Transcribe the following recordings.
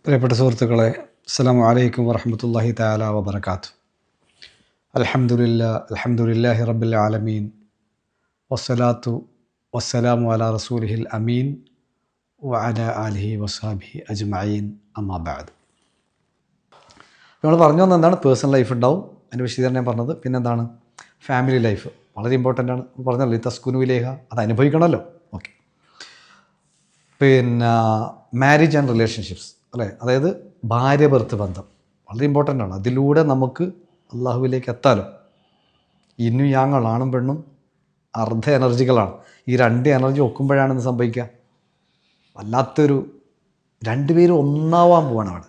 പ്രിയപ്പെട്ട സുഹൃത്തുക്കളെ, അസ്സലാമു അലൈക്കും വറഹ്മത്തുള്ളാഹി തആല വബറകാതുഹു. അൽഹംദുലില്ലാഹി റബ്ബിൽ ആലമീൻ വസ്സലാത്തു വസ്സലാമു അലാ റസൂലിഹിൽ അമീൻ വഅലാ ആലിഹി വസ്ഹബിഹി അജ്മഈൻ അമ്മാ ബഅദ്. നമ്മൾ പറഞ്ഞു വന്നത് എന്താണ്? പേഴ്സണൽ ലൈഫ് ഉണ്ടാവും, അതിൻ്റെ വിശദീകരണം ഞാൻ പറഞ്ഞത്. പിന്നെന്താണ്? ഫാമിലി ലൈഫ് വളരെ ഇമ്പോർട്ടൻ്റ് ആണ്. പറഞ്ഞല്ലോ തസ്കുനു ഇലൈഹ, അത് അനുഭവിക്കണമല്ലോ. ഓക്കെ. പിന്നെ മാരേജ് ആൻഡ് റിലേഷൻഷിപ്സ് അല്ലേ, അതായത് ഭാര്യ ഭർത്തൃ ബന്ധം വളരെ ഇമ്പോർട്ടൻ്റ് ആണ്. അതിലൂടെ നമുക്ക് അള്ളാഹുവിലേക്ക് എത്താലോ. ഇന്നും യാങ്ങൾ, ആണും പെണ്ണും അർദ്ധ എനർജികളാണ്. ഈ രണ്ട് എനർജി ഒക്കുമ്പോഴാണ് ഇത് സംഭവിക്കുക. വല്ലാത്തൊരു രണ്ടുപേരും ഒന്നാവാൻ പോവാണ് അവിടെ.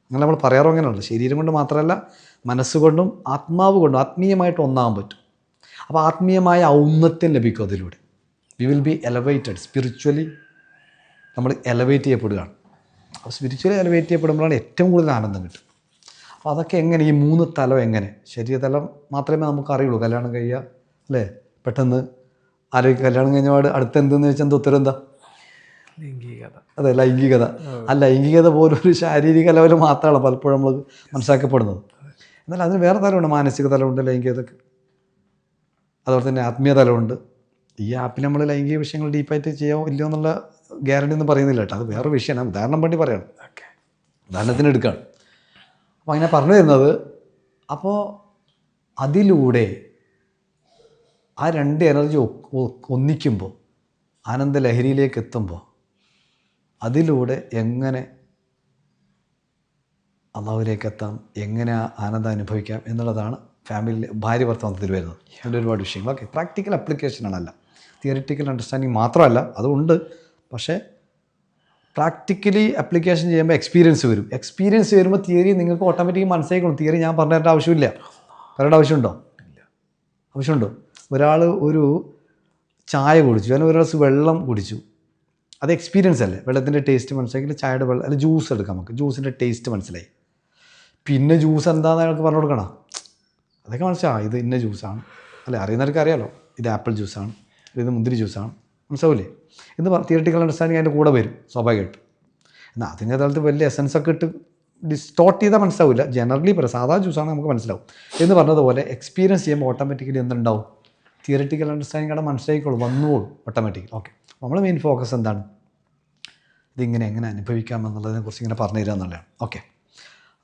അങ്ങനെ നമ്മൾ പറയാറോ അങ്ങനെയുള്ളൂ. ശരീരം കൊണ്ട് മാത്രമല്ല, മനസ്സുകൊണ്ടും ആത്മാവ് കൊണ്ടും ആത്മീയമായിട്ട് ഒന്നാവാൻ പറ്റും. അപ്പോൾ ആത്മീയമായ ഔന്നത്യം ലഭിക്കും അതിലൂടെ. We will be elevated spiritually. നമ്മൾ എലവേറ്റ് ചെയ്യപ്പെടുകയാണ്. അപ്പോൾ സ്പിരിച്വലി എലവേറ്റ് ചെയ്യപ്പെടുമ്പോഴാണ് ഏറ്റവും കൂടുതൽ ആനന്ദം കിട്ടും. അപ്പോൾ അതൊക്കെ എങ്ങനെ? ഈ മൂന്ന് തലം എങ്ങനെ? ശരീരതലം മാത്രമേ നമുക്ക് അറിയുള്ളൂ. കല്യാണം കഴിയുക അല്ലേ, പെട്ടെന്ന് ആരോഗ്യ കല്യാണം കഴിഞ്ഞപാട് അടുത്തെന്തെന്ന് ചോദിച്ചാൽ എന്താ ഉത്തരം? എന്താ? ലൈംഗികത. അതെ, ലൈംഗികത. ആ ലൈംഗികത പോലൊരു ശാരീരിക ലെവൽ മാത്രമാണ് പലപ്പോഴും നമ്മൾ മനസ്സിലാക്കപ്പെടുന്നത്. എന്നാൽ അതിന് വേറെ തലമുണ്ട്. മാനസിക തലമുണ്ട്, ലൈംഗികതക്ക്. അതുപോലെ തന്നെ ആത്മീയ തലമുണ്ട്. ഈ ആപ്പിൽ നമ്മൾ ലൈംഗിക വിഷയങ്ങൾ ഡീപ്പായിട്ട് ചെയ്യാമോ ഇല്ലയോ എന്നുള്ള ഗ്യാരണ്ടി ഒന്നും പറയുന്നില്ല കേട്ടോ. അത് വേറെ വിഷയമാണ്. ഉദാഹരണം വേണ്ടി പറയണം. ഉദാഹരണത്തിന് എടുക്കുകയാണ്. അപ്പോൾ അങ്ങനെ പറഞ്ഞു തരുന്നത്, അപ്പോൾ അതിലൂടെ ആ രണ്ട് എനർജി ഒന്നിക്കുമ്പോൾ, ആനന്ദലഹരിയിലേക്ക് എത്തുമ്പോൾ, അതിലൂടെ എങ്ങനെ അള്ളാഹുവിലേക്ക് എത്താം, എങ്ങനെ ആനന്ദം അനുഭവിക്കാം എന്നുള്ളതാണ് ഫാമിലി ഭാര്യ ഭർത്തൃബന്ധത്തിൽ വരുന്നത്. അതിൻ്റെ ഒരുപാട് വിഷയങ്ങൾ. ഓക്കെ, പ്രാക്ടിക്കൽ അപ്ലിക്കേഷനാണല്ല, തിയറിറ്റിക്കൽ അണ്ടർസ്റ്റാൻഡിങ് മാത്രമല്ല, അതുണ്ട്. പക്ഷേ പ്രാക്ടിക്കലി അപ്ലിക്കേഷൻ ചെയ്യുമ്പോൾ എക്സ്പീരിയൻസ് വരും. എക്സ്പീരിയൻസ് വരുമ്പോൾ തിയറി നിങ്ങൾക്ക് ഓട്ടോമാറ്റിക്കലി മനസ്സിലാക്കണം. തിയറി ഞാൻ പറഞ്ഞു തരേണ്ട ആവശ്യമില്ല. പറയേണ്ട ആവശ്യമുണ്ടോ? ആവശ്യമുണ്ടോ? ഒരാൾ ഒരു ചായ കുടിച്ചു, അല്ലെങ്കിൽ ഒരു ഗ്ലാസ് വെള്ളം കുടിച്ചു, അത് എക്സ്പീരിയൻസ് അല്ലേ. വെള്ളത്തിൻ്റെ ടേസ്റ്റ് മനസ്സിലാക്കി ചായയുടെ വെള്ളം അല്ലെങ്കിൽ ജ്യൂസ് എടുക്കാം. നമുക്ക് ജ്യൂസിൻ്റെ ടേസ്റ്റ് മനസ്സിലായി. പിന്നെ ജ്യൂസ് എന്താണെന്ന് അയാൾക്ക് പറഞ്ഞു കൊടുക്കണം. അതൊക്കെ മനസ്സിലാവും. ഇത് ഇന്ന ജ്യൂസാണ് അല്ലേ, അറിയുന്നവർക്ക് അറിയാമല്ലോ. ഇത് ആപ്പിൾ ജ്യൂസാണ്, ഇത് മുന്തിരി ജ്യൂസാണ്, മനസ്സിലാവില്ലേ? എന്ന് തിയറിറ്റിക്കൽ അണ്ടർസ്റ്റാൻഡിങ് അതിൻ്റെ കൂടെ വരും സ്വാഭാവികമായിട്ട്. എന്നാൽ അതിൻ്റെ കാലത്ത് വലിയ എസൻസൊക്കെ ഇട്ട് ഡിസ്റ്റോർട്ട് ചെയ്താൽ മനസ്സിലാവില്ല. ജനറലി പറയാം, സാധാ ജ്യൂസാണ് നമുക്ക് മനസ്സിലാവും. എന്ന് പറഞ്ഞതുപോലെ എക്സ്പീരിയൻസ് ചെയ്യുമ്പോൾ ഓട്ടോമാറ്റിക്കലി എന്തുണ്ടാവും? തിയറിറ്റിക്കൽ അണ്ടർസ്റ്റാൻഡിങ് അവിടെ മനസ്സിലാക്കിക്കോളും, വന്നോളും ഓട്ടോമാറ്റിക്കലി. ഓക്കെ, നമ്മൾ മെയിൻ ഫോക്കസ് എന്താണ്? ഇതിങ്ങനെ എങ്ങനെ അനുഭവിക്കാം എന്നുള്ളതിനെക്കുറിച്ച് ഇങ്ങനെ പറഞ്ഞു തരിക എന്നുള്ളതാണ്. ഓക്കെ,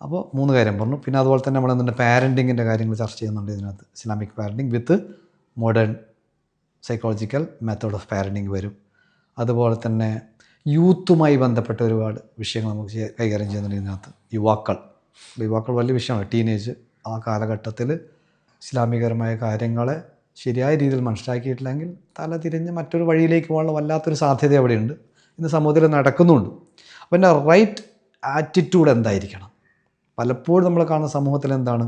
അപ്പോൾ 3 കാര്യം പറഞ്ഞു. പിന്നെ അതുപോലെ തന്നെ നമ്മൾ എന്തുണ്ട്, പാരൻറ്റിങ്ങിൻ്റെ കാര്യങ്ങൾ ചർച്ച ചെയ്യുന്നുണ്ട് ഇതിനകത്ത്. Islamic parenting with modern psychological method of parenting വരും. അതുപോലെ തന്നെ യൂത്തുമായി ബന്ധപ്പെട്ട ഒരുപാട് വിഷയങ്ങൾ നമുക്ക് കൈകാര്യം ചെയ്യുന്നുണ്ട് ഇതിനകത്ത്. യുവാക്കൾ വലിയ വിഷയമാണ്. ടീനേജ് ആ കാലഘട്ടത്തിൽ ഇസ്ലാമികപരമായ കാര്യങ്ങളെ ശരിയായ രീതിയിൽ മനസ്സിലാക്കിയിട്ടില്ലെങ്കിൽ തല തിരിഞ്ഞ് മറ്റൊരു വഴിയിലേക്ക് പോകാനുള്ള വല്ലാത്തൊരു സാധ്യത അവിടെയുണ്ട്. ഇന്ന് സമൂഹത്തിൽ നടക്കുന്നുണ്ട്. അപ്പോൾ എൻ്റെ റൈറ്റ് ആറ്റിറ്റ്യൂഡ് എന്തായിരിക്കണം? പലപ്പോഴും നമ്മൾ കാണുന്ന സമൂഹത്തിൽ എന്താണ്,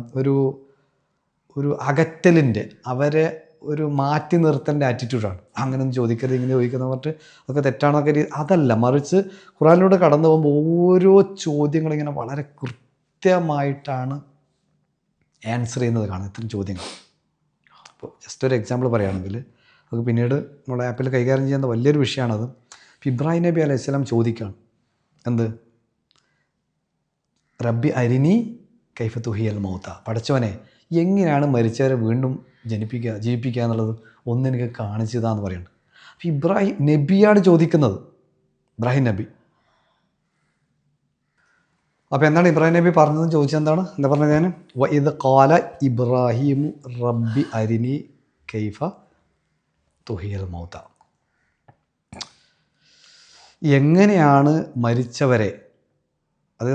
ഒരു അകറ്റലിൻ്റെ, അവരെ ഒരു മാറ്റി നിർത്തേണ്ട ആറ്റിറ്റ്യൂഡാണ്. അങ്ങനെയൊന്നും ചോദിക്കരുത്, ഇങ്ങനെ ചോദിക്കുന്ന പറഞ്ഞിട്ട് അതൊക്കെ തെറ്റാണൊക്കെ അതല്ല. മറിച്ച് ഖുറാനിലൂടെ കടന്നു പോകുമ്പോൾ ഓരോ ചോദ്യങ്ങളിങ്ങനെ വളരെ കൃത്യമായിട്ടാണ് ആൻസർ ചെയ്യുന്നത് കാണും. ഇത്തരം ചോദ്യങ്ങൾ. അപ്പോൾ ജസ്റ്റ് ഒരു എക്സാമ്പിൾ പറയുകയാണെങ്കിൽ, അത് പിന്നീട് നമ്മുടെ ആപ്പിൽ കൈകാര്യം ചെയ്യുന്ന വലിയൊരു വിഷയമാണത്. ഇബ്രാഹിം നബി അലൈഹി സ്വലാം ചോദിക്കുകയാണ്, എന്ത്? റബ്ബി അരിനി കൈഫ തുഹിയൽ മൗത്ത, പടച്ചവനെ എങ്ങനെയാണ് മരിച്ചവരെ വീണ്ടും ജീവിപ്പിക്കുക എന്നുള്ളത് ഒന്നെനിക്ക് കാണിച്ചതാന്ന് പറയുന്നുണ്ട്. അപ്പോൾ ഇബ്രാഹിം നബിയാണ് ചോദിക്കുന്നത്, ഇബ്രാഹിം നബി. അപ്പോൾ എന്താണ് ഇബ്രാഹിം നബി പറഞ്ഞതെന്ന് ചോദിച്ചത്? എന്താ പറഞ്ഞത്? ഞാൻ വഇദ് ഖാല ഇബ്രാഹിമു റബ്ബി അരിനി കൈഫ തുഹിയൽ മൗത്ത, എങ്ങനെയാണ് മരിച്ചവരെ, അത്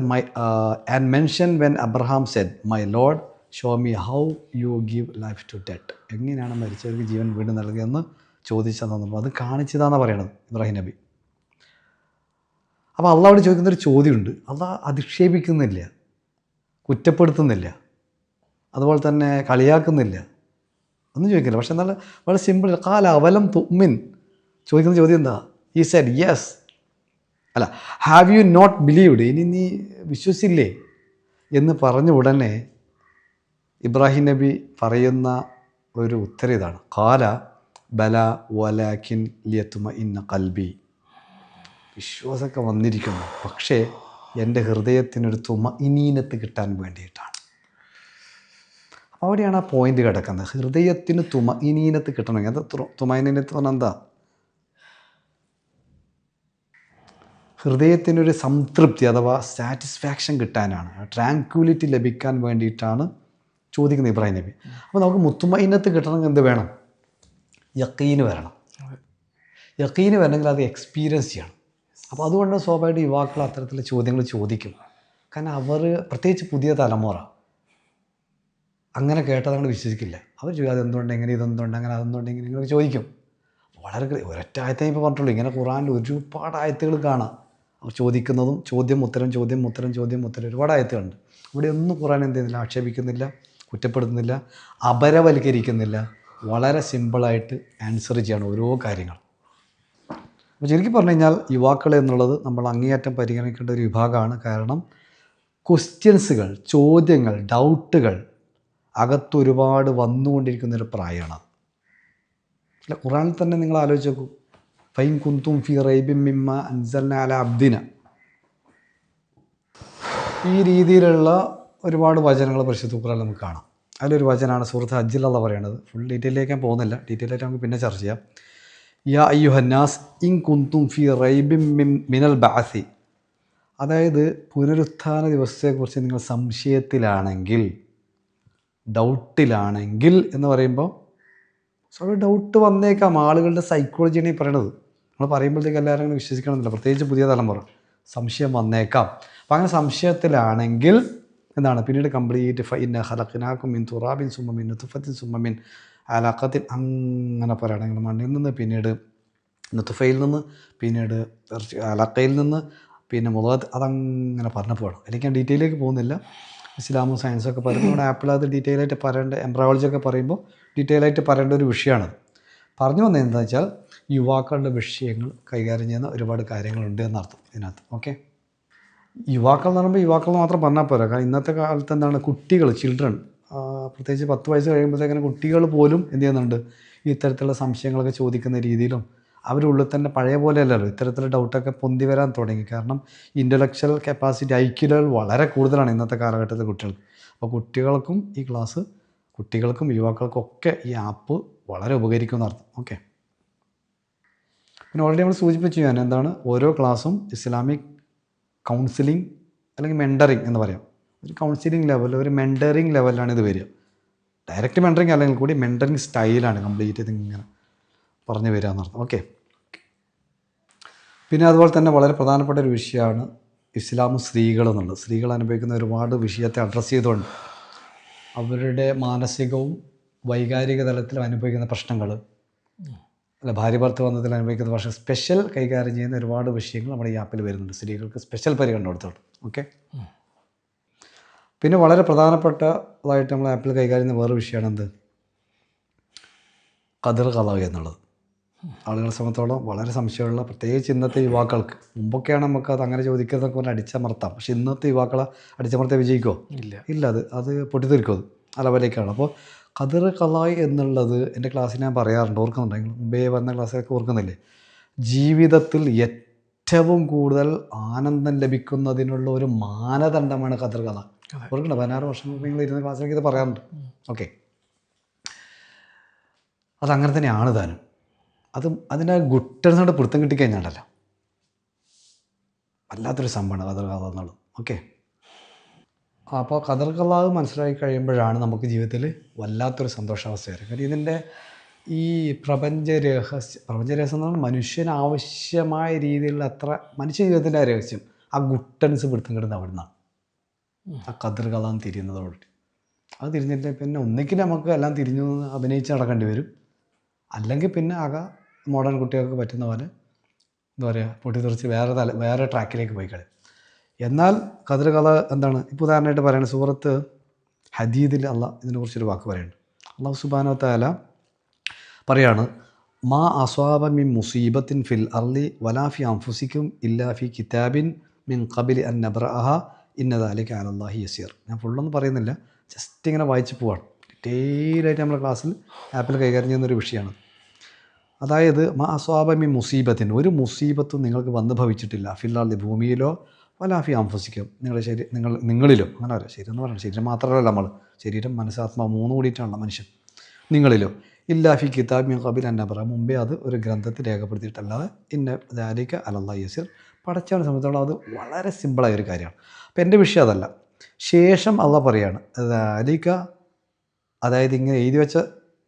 and mention when Abraham said my lord show me how you give life to dead, എങ്ങനെയാണ് മരിച്ചവർക്ക് ജീവൻ വീണ്ടും നൽകിയെന്ന് ചോദിച്ചതെന്ന് അത് കാണിച്ചതാണെന്നാണ് പറയണത് ഇബ്രാഹിം നബി. അപ്പോൾ അള്ളാഹോട് ചോദിക്കുന്നൊരു ചോദ്യമുണ്ട്. അള്ളാഹ് അധിക്ഷേപിക്കുന്നില്ല, കുറ്റപ്പെടുത്തുന്നില്ല, അതുപോലെ തന്നെ കളിയാക്കുന്നില്ല, ഒന്നും ചോദിക്കില്ല. പക്ഷെ എന്നാൽ വളരെ സിമ്പിൾ. ഖാല അവലം തുഅ്മിൻ, ചോദിക്കുന്ന ചോദ്യം എന്താ? ഹി സെഡ് യെസ്, അല്ല ഹാവ് യു നോട്ട് ബിലീവ്ഡ്, ഇനി നീ വിശ്വസിച്ചില്ലേ എന്ന് പറഞ്ഞ ഉടനെ ഇബ്രാഹിം നബി പറയുന്ന ഒരു ഉത്തരം ഇതാണ്. ഖാല ബല വലാകിൻ ലിയത്മഇന്ന ഖൽബി, വിശ്വാസമൊക്കെ വന്നിരിക്കുന്നു, പക്ഷേ എൻ്റെ ഹൃദയത്തിനൊരു തുമഇനീനത്ത് കിട്ടാൻ വേണ്ടിയിട്ടാണ്. അപ്പോൾ അവിടെയാണ് ആ പോയിന്റ് കിടക്കുന്നത്. ഹൃദയത്തിന് തുമഇനീനത്ത് കിട്ടണമെങ്കിൽ അത് തുമഇനീനത്ത് പറഞ്ഞാൽ എന്താ? ഹൃദയത്തിനൊരു സംതൃപ്തി അഥവാ സാറ്റിസ്ഫാക്ഷൻ കിട്ടാനാണ്, ട്രാങ്ക്വിലിറ്റി ലഭിക്കാൻ വേണ്ടിയിട്ടാണ് ചോദിക്കുന്നത് ഇബ്രാഹിം നബി. അപ്പോൾ നമുക്ക് മുത്തുമൈനത്ത് കിട്ടണമെങ്കിൽ എന്ത് വേണം? യക്കീന് വരണം. യക്കീന് വരണമെങ്കിൽ അത് എക്സ്പീരിയൻസ് ചെയ്യണം. അപ്പോൾ അതുകൊണ്ട് സ്വാഭാവികമായിട്ട് യുവാക്കൾ അത്തരത്തിലുള്ള ചോദ്യങ്ങൾ ചോദിക്കും. കാരണം അവർ പ്രത്യേകിച്ച് പുതിയ തലമുറ അങ്ങനെ കേട്ടത് കൊണ്ട് വിശ്വസിക്കില്ല. അവർ ചോദിക്കും അതെന്തുകൊണ്ട് എങ്ങനെ, ഇതെന്തുകൊണ്ട് അങ്ങനെ, അതെന്തുകൊണ്ട് എങ്ങനെ, ഇങ്ങനെയൊക്കെ ചോദിക്കും. വളരെ ഒരൊറ്റ ആയത്തേ ഇപ്പോൾ പറഞ്ഞിട്ടുള്ളൂ. ഇങ്ങനെ ഖുർആനിൽ ഒരുപാട് ആയത്തുകൾ കാണാം. അവർ ചോദിക്കുന്നതും ചോദ്യം ഉത്തരം ഒരുപാട് ആയത്തുകളുണ്ട്. ഇവിടെ ഒന്നും ഖുർആൻ എന്ത് ചെയ്യുന്നില്ല, ആക്ഷേപിക്കുന്നില്ല, കുറ്റപ്പെടുത്തുന്നില്ല, അപരവൽക്കരിക്കുന്നില്ല. വളരെ സിമ്പിളായിട്ട് ആൻസർ ചെയ്യണം ഓരോ കാര്യങ്ങൾ. അപ്പോൾ ശരിക്കും പറഞ്ഞു കഴിഞ്ഞാൽ യുവാക്കൾ എന്നുള്ളത് നമ്മൾ അങ്ങേയറ്റം പരിഗണിക്കേണ്ട ഒരു വിഭാഗമാണ്. കാരണം ക്വസ്റ്റ്യൻസുകൾ, ചോദ്യങ്ങൾ, ഡൗട്ടുകൾ അകത്തൊരുപാട് വന്നുകൊണ്ടിരിക്കുന്നൊരു പ്രായമാണ്. അല്ല, ഖുർആനിൽ തന്നെ നിങ്ങൾ ആലോചിച്ച് നോക്കൂ. ഫൈൻ കുന്തും ഫി റൈബിൻ മിമ്മ അൻസൽന അല അബ്ദിന. ഈ രീതിയിലുള്ള ഒരുപാട് വചനങ്ങൾ പരിശുദ്ധ ഖുർആനിൽ നമുക്ക് കാണാം. അതിലൊരു വചനമാണ് സൂറത്ത് ഹജ്ജിൽ അല്ലാഹ് പറയണത്. ഫുൾ ഡീറ്റെയിലേക്ക് ഞാൻ പോകുന്നില്ല, ഡീറ്റെയിലായിട്ട് നമുക്ക് പിന്നെ ചർച്ച ചെയ്യാം. യാ അയ്യുഹന്നാസ് ഇൻ കുന്തും ഫി റൈബിൻ മിനൽ ബഅസി. അതായത് പുനരുത്ഥാന ദിവസത്തെക്കുറിച്ച് നിങ്ങൾ സംശയത്തിലാണെങ്കിൽ, ഡൗട്ടിലാണെങ്കിൽ എന്ന് പറയുമ്പോൾ ഡൗട്ട് വന്നേക്കാം. ആളുകളുടെ സൈക്കോളജിയാണ് ഈ പറയണത്. നമ്മൾ പറയുമ്പോഴത്തേക്ക് എല്ലാവരും അങ്ങനെ വിശ്വസിക്കണമെന്നില്ല, പ്രത്യേകിച്ച് പുതിയ തലമുറ. സംശയം വന്നേക്കാം. അപ്പോൾ അങ്ങനെ സംശയത്തിലാണെങ്കിൽ എന്താണ് പിന്നീട് കംപ്ലീറ്റ് ഫഇന്ന ഖലഖ്നാകും മിൻ തുറാബിൻ സുമ്മ മിൻ നുത്ഫത്തിൻ സുമ്മ മിൻ അലഖത്തിൻ അങ്ങനെ പറയുകയാണെങ്കിൽ മണ്ണിൽ നിന്ന്, പിന്നീട് നുത്ഫയിൽ നിന്ന്, പിന്നീട് അലഖയിൽ നിന്ന്, പിന്നെ മുളക്, അതങ്ങനെ പറഞ്ഞു പോകണം. അല്ലെങ്കിൽ ഞാൻ ഡീറ്റെയിലേക്ക് പോകുന്നില്ല. ഇസ്ലാമും സയൻസൊക്കെ പറയുമ്പോൾ നമ്മുടെ ആപ്പിൾ അത് ഡീറ്റെയിലായിട്ട് പറയേണ്ട, എംബ്രോളജിയൊക്കെ പറയുമ്പോൾ ഡീറ്റെയിലായിട്ട് പറയേണ്ട ഒരു വിഷയമാണ്. പറഞ്ഞു വന്നത് എന്താണെന്ന് വെച്ചാൽ യുവാക്കളുടെ വിഷയങ്ങൾ കൈകാര്യം ചെയ്യുന്ന ഒരുപാട് കാര്യങ്ങളുണ്ട് എന്നർത്ഥം ഇതിനകത്ത്. ഓക്കെ, യുവാക്കൾ എന്ന് പറയുമ്പോൾ യുവാക്കൾ മാത്രം പറഞ്ഞാൽ പോരാ. കാരണം ഇന്നത്തെ കാലത്ത് എന്താണ്, കുട്ടികൾ, ചിൽഡ്രൻ, പ്രത്യേകിച്ച് 10 വയസ്സ് കഴിയുമ്പോഴത്തേക്കിന് കുട്ടികൾ പോലും എന്ത് ചെയ്യുന്നുണ്ട്, ഇത്തരത്തിലുള്ള സംശയങ്ങളൊക്കെ ചോദിക്കുന്ന രീതിയിലും അവരുള്ളിൽ തന്നെ പഴയ പോലെ അല്ലല്ലോ, ഇത്തരത്തിലുള്ള ഡൗട്ടൊക്കെ പൊന്തി വരാൻ തുടങ്ങി. കാരണം ഇൻ്റലക്ച്വൽ കപ്പാസിറ്റി, ഐക്യുകൾ വളരെ കൂടുതലാണ് ഇന്നത്തെ കാലഘട്ടത്തിൽ കുട്ടികൾക്ക്. അപ്പോൾ കുട്ടികൾക്കും ഈ ക്ലാസ്, കുട്ടികൾക്കും യുവാക്കൾക്കും ഒക്കെ ഈ ആപ്പ് വളരെ ഉപകരിക്കുമെന്ന് അർത്ഥം. ഓക്കെ, പിന്നെ ഓൾറെഡി നമ്മൾ സൂചിപ്പിച്ചു ഞാൻ എന്താണ്, ഓരോ ക്ലാസ്സും ഇസ്ലാമിക് കൗൺസിലിംഗ് അല്ലെങ്കിൽ മെൻറ്ററിങ് എന്ന് പറയാം. ഒരു കൗൺസിലിംഗ് ലെവൽ, ഒരു മെൻറ്ററിങ് ലെവലിലാണ് ഇത് വരിക. ഡയറക്റ്റ് മെൻറ്ററിങ് അല്ലെങ്കിൽ കൂടി മെൻറ്ററിങ് സ്റ്റൈലാണ് കംപ്ലീറ്റ് ഇതിങ്ങനെ പറഞ്ഞു വരിക എന്നർത്ഥം. ഓക്കെ, പിന്നെ അതുപോലെ തന്നെ വളരെ പ്രധാനപ്പെട്ട ഒരു വിഷയമാണ് ഇസ്ലാം സ്ത്രീകൾ എന്നുള്ളത്. സ്ത്രീകൾ അനുഭവിക്കുന്ന ഒരുപാട് വിഷയത്തെ അഡ്രസ്സ് ചെയ്തുകൊണ്ട് അവരുടെ മാനസികവും വൈകാരിക തലത്തിലും അനുഭവിക്കുന്ന പ്രശ്നങ്ങൾ, അല്ല ഭാര്യ ഭർത്തൃ ബന്ധത്തിൽ അനുഭവിക്കുന്ന പ്രശ്നം സ്പെഷ്യൽ കൈകാര്യം ചെയ്യുന്ന ഒരുപാട് വിഷയങ്ങൾ നമ്മുടെ ഈ ആപ്പിൽ വരുന്നുണ്ട്. സ്ത്രീകൾക്ക് സ്പെഷ്യൽ പരിഗണന കൊടുത്തോട്ട്. ഓക്കെ, പിന്നെ വളരെ പ്രധാനപ്പെട്ടതായിട്ട് നമ്മൾ ആപ്പിൽ കൈകാര്യം ചെയ്യുന്ന വേറെ വിഷയമാണ് എന്ത്, ഖദർ ഖലാ എന്നുള്ളത്. ആളുകളെ സംബന്ധിച്ചോളം വളരെ സംശയമുള്ള, പ്രത്യേകിച്ച് ഇന്നത്തെ യുവാക്കൾക്ക്. മുമ്പൊക്കെയാണ് നമുക്ക് അത് അങ്ങനെ ചോദിക്കുന്നതൊക്കെ പറഞ്ഞാൽ അടിച്ചമർത്താം. പക്ഷേ ഇന്നത്തെ യുവാക്കളെ അടിച്ചമർത്താൻ വിജയിക്കുമോ? ഇല്ല, അത് പൊട്ടിത്തെറിക്കും, അത് ആ ലെവലിലേക്കാണ്. അപ്പോൾ ഖദർ ഖലാ എന്നുള്ളത് എൻ്റെ ക്ലാസ്സിൽ ഞാൻ പറയാറുണ്ട്, ഓർക്കുന്നുണ്ടെങ്കിൽ മുമ്പേ വന്ന ക്ലാസ്സിലൊക്കെ ഓർക്കുന്നില്ലേ, ജീവിതത്തിൽ ഏറ്റവും കൂടുതൽ ആനന്ദം ലഭിക്കുന്നതിനുള്ള ഒരു മാനദണ്ഡമാണ് ഖദർ ഖലാ. ഓർക്കണം, 16 വർഷം മുമ്പ് നിങ്ങൾ ഇരുന്ന ക്ലാസ്സിലേക്ക് ഇത് പറയാറുണ്ട്. ഓക്കെ, അതങ്ങനെ തന്നെയാണ് താനും. അതിൻ്റെ ഗുട്ടൻസോട് പിടുത്തം കിട്ടിക്കഴിഞ്ഞാണ്ടല്ലോ വല്ലാത്തൊരു സംഭവമാണ് ഖദർ ഖലാ എന്നുള്ളത്. ഓക്കെ, അപ്പോൾ ഖദർ ഖലാ മനസ്സിലാക്കി കഴിയുമ്പോഴാണ് നമുക്ക് ജീവിതത്തിൽ വല്ലാത്തൊരു സന്തോഷാവസ്ഥ വരും. കാര്യം ഇതിൻ്റെ ഈ പ്രപഞ്ചരഹസ്യം എന്ന് പറഞ്ഞാൽ മനുഷ്യന് ആവശ്യമായ രീതിയിലുള്ള മനുഷ്യ ജീവിതത്തിൻ്റെ രഹസ്യം, ആ ഗുട്ടൻസ് പിടുത്തം കിട്ടുന്ന അവിടെ നിന്നാണ്. ആ ഖദർ ഖലാ തിരിയുന്നതോടുകൂടി അത് തിരിഞ്ഞിട്ട് പിന്നെ ഒന്നിക്കൽ നമുക്ക് എല്ലാം തിരിഞ്ഞു അഭിനയിച്ച് നടക്കേണ്ടി വരും, അല്ലെങ്കിൽ പിന്നെ ആകെ മോഡേൺ കുട്ടികൾക്ക് പറ്റുന്ന പോലെ എന്താ പറയുക, പൊട്ടിത്തെറിച്ച് വേറെ ട്രാക്കിലേക്ക് പോയി കളി. എന്നാൽ ഖദർ ഖലാ എന്താണ്, ഇപ്പോൾ ഉദാഹരണമായിട്ട് പറയുന്നത് സൂറത്ത് ഹദീദിൽ അള്ളാഹ് ഇതിനെക്കുറിച്ചൊരു വാക്ക് പറയുന്നുണ്ട്. അള്ളാഹു സുബ്ഹാനഹു വ തആല പറയാണ്, മാ അസ്വാബ മിൻ മുസീബത്തിൻ ഫിൽ അർളി വലാ ഫി അൻഫുസിക്കും ഇല്ലാ ഫി കിതാബിൻ മിൻ ഖബലി അൻ നബ്റഅഹ ഇന്ന ദാലിക അലല്ലാഹി യസീർ. ഞാൻ ഫുള്ളൊന്നും പറയുന്നില്ല, ജസ്റ്റ് ഇങ്ങനെ വായിച്ച് പോവാണ്. ഡീറ്റെയിലായിട്ട് നമ്മുടെ ക്ലാസ്സിൽ ആപ്പിൽ കൈകാര്യം ചെയ്യുന്നൊരു വിഷയമാണ്. അതായത് മാ അസ്വാബ മിൻ മുസീബത്തിൻ, ഒരു മുസീബത്തും നിങ്ങൾക്ക് വന്നു ഭവിച്ചിട്ടില്ല, ഫിൽ അർളി ഭൂമിയിലോ, വലാഫി ആംഫസിക്കും നിങ്ങളുടെ നിങ്ങളിലും അങ്ങനെ പറയാം. ശരീരം എന്ന് പറയുന്നത് ശരീരം മാത്രമല്ല നമ്മൾ, ശരീരം മനസ്സാത്മാവ് 3 കൂടിയിട്ടാണല്ലോ മനുഷ്യൻ. നിങ്ങളിലോ ഇല്ലാഫി കിതാബ് കബിൽ എന്നെ പറയാം, മുമ്പേ അത് ഒരു ഗ്രന്ഥത്തിൽ രേഖപ്പെടുത്തിയിട്ടല്ലാതെ ഇന്ന ദാലിക അലല്ലാ യസീർ, പടച്ചവനെ സംബന്ധിച്ചിടത്തോളം അത് വളരെ സിമ്പിളായ ഒരു കാര്യമാണ്. അപ്പോൾ എൻ്റെ വിഷയം അതല്ല. ശേഷം അള്ളാഹ് പറയാണ് ദാലിക, അതായത് ഇങ്ങനെ എഴുതി വെച്ച